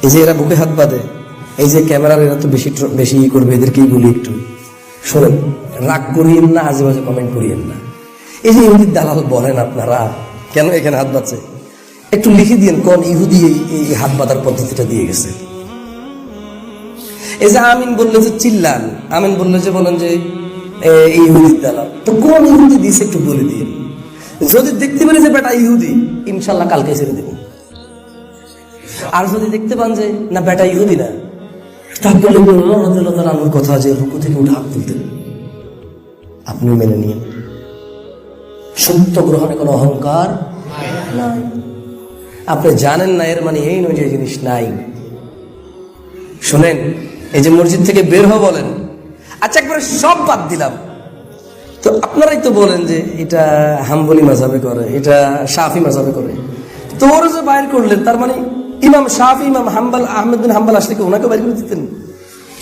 এই যে এরা বুকে হাত বাঁধে, এই যে ক্যামেরার এরা তো বেশি করবে, এদেরকেই বলি একটু শোনেন, রাগ করিয়েন না, আজে বাজে কমেন্ট করিয়েন না। এই যে ইহুদির দালাল বলেন আপনারা, কেন এখানে হাত বাঁধছে একটু লিখে দিয়েন, কোন ইহুদি এই হাত বাঁধার পদ্ধতিটা দিয়ে গেছে। এই যে আমিন বললে যে চিল্লান, আমিন বললে যে বলেন যে এই ইহুদির দালাল, তো কোন ইহুদি দিয়েছে একটু বলে দিন। যদি দেখতে পারি যে বেটা ইহুদি, ইনশাল্লাহ কালকে ছেড়ে দেব। আর যদি দেখতে পান যে না বেটা ইহুদি না, তাহলে আনুর কথা যে রুকু থেকে উঠে হাত তুলতেন, আপনি মেনে নিন। সত্য গ্রহণে কোনো অহংকার নাই। আপনি জানেন না এর মানে এই নয় যে জিনিস নাই। শোনেন, এই যে মসজিদ থেকে বের হও বলেন, আচ্ছা একবারে সব বাদ দিলাম, তো আপনারাই তো বলেন যে এটা হাম্বলি মাযহাবে করে, এটা শাফি মাযহাবে করে, তো ওরা যে বাইর করলেন, তার মানে ইমাম শাফি, ইমাম হাম্বল, আহমেদ বিন হাম্বল আসলে কি ওনাকে বাইর করে দিতেন?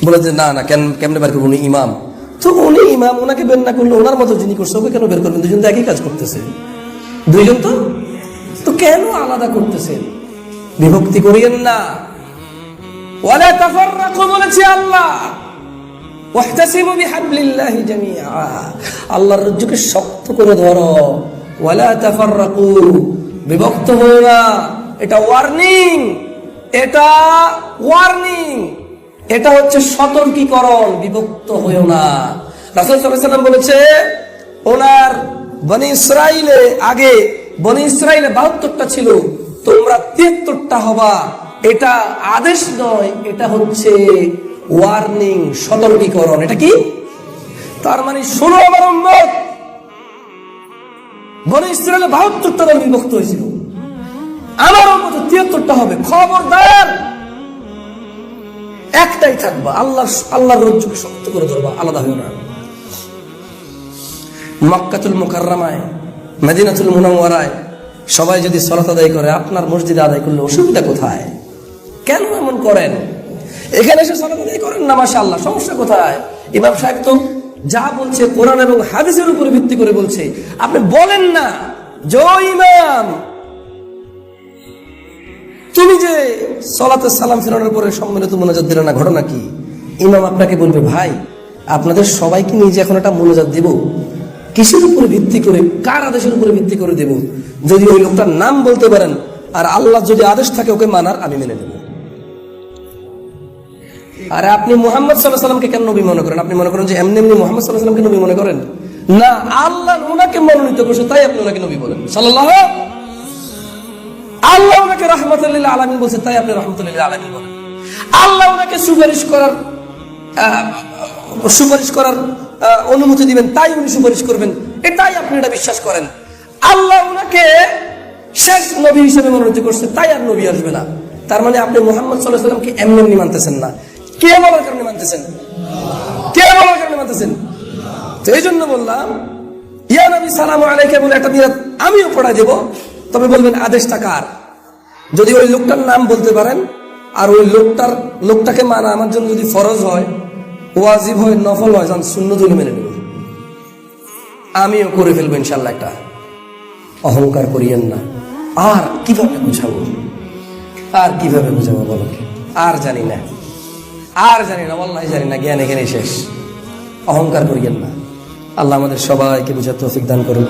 বলে যে না না, কেমনে বাইর করবো, উনি ইমাম। তো উনি ইমাম, ওনাকে বের না করলে ওনার মতো যিনি করছে ওকে কেন বের করবেন? দুজন তো একই কাজ করতেছে, দুইজন তো কেন আলাদা করতেছেন? বিভক্তি করিয়েন না। ওয়ালা তাফাররাকু বলেছে আল্লাহ, ওয়াহতাসিমু বিহাবলিল্লাহি জামিআ, আল্লাহর রজ্জুকে শক্ত করে ধরো। ওয়ালা তাফাররাকু, বিভক্ত হও না। এটা ওয়ার্নিং, এটা ওয়ার্নিং, এটা হচ্ছে সতর্কীকরণ। বিভক্ত হইও না। রাসূল সাল্লাল্লাহু আলাইহি ওয়াসাল্লাম বলেছে, ওনার বনি ইসরাইলে আগে বনি ইসরাইলে 72টা ছিল, তোমরা 73টা হবা। এটা আদেশ নয়, এটা হচ্ছে ওয়ার্নিং, সতর্কীকরণ। এটা কি? তার মানে শোনো আমার উম্মত, বনি ইসরাইলে 72টা দল বিভক্ত হয়েছিল, আমার উম্মত 73টা হবে। খবরদার, একটাই থাকবা, আল্লাহর রজ্জুকে শক্ত করে ধরবা, আলাদা হইও না। মক্কাতুল মুকাররমায়, মদিনাতুল মুনাওয়ারায় সবাই যদি সালাত আদায় করে, আপনার মসজিদে আদায় করলে অসুবিধা কোথায়? কেন এমন করেন? এখানে এসে সালাত আদায় করেন না, মাশাআল্লাহ, সমস্যা কোথায়? ইমাম সাহেব তো যা বলছে কোরআন এবং হাদিসের উপর ভিত্তি করে বলছে। আপনি বলেন না যে ইমাম, তুমি যে সালাতে সালাম ফেরানোর পরে সম্মিলিত মোনাজাত দিলে না, ঘটনা কি? ইমাম আপনাকে বলবে, ভাই আপনাদের সবাইকে নিয়ে যে এখন একটা মোনাজাত দিব, কিসের উপরে ভিত্তি করে, কার আদেশের উপরে ভিত্তি করে দেব? যদি ওই লোকটার নাম বলতে পারেন আর আল্লাহ যদি আদেশ থাকে ওকে মানার, আমি মেনে নেব। আর আপনি মুহাম্মদ সাল্লাল্লাহু আলাইহি ওয়াসাল্লামকে কেন নবী মনে করেন? আপনি মনে করেন যে এমনি মুহাম্মদ সাল্লাল্লাহু আলাইহি ওয়াসাল্লামকে নবী মনে করেন? না, আল্লাহ ওনাকে মনোনীত করেছে, তাই আপনি ওনাকে নবী বলেন। সাল্লাল্লাহু, আল্লাহ ওনাকে রাহমাতুল লিল আলামিন বলছে, তাই আপনি রাহমাতুল লিল আলামিন বলেন। আল্লাহ ওনাকে সুপারিশ করার অনুমতি দিবেন, তাই উনি সুপারিশ করবেন, এটাই আপনি এটা বিশ্বাস করেন। আল্লাহ ওনাকে শেষ নবী হিসেবে মনোনীত করছে, তাই আর নবী আসবে না। তার মানে আপনি মুহাম্মদ সাল্লাল্লাহু আলাইহি ওয়াসাল্লামকে এমনি মানতেছেন না। কে বলার কারণে মানতেছেন? কে বলার কারণে মানতেছেন? তো এই জন্য বললাম, ইয়া নবী সালামু আলাইকা বলে একটা মিরাত আমিও পড়া দেব, তবে বলবেন আদেশটা কার? যদি ওই লোকটার নাম বলতে পারেন আর ওই লোকটাকে মানা আমার জন্য যদি ফরজ হয়, ওয়াজিব হয়, নফল হয়, যান সুন্নত হলে মেনে নেব, আমিও করে ফেলবো ইনশাল্লাহ। একটা অহংকার করিয়েন না। আর কিভাবে বুঝাবো, আর কিভাবে বুঝাবো বলো? আর জানি না, ওয়াল্লাহি জানি না, জ্ঞান এখানে শেষ। অহংকার করিয়েন না। আল্লাহ আমাদের সবাইকে বুঝার তৌফিক দান করুন।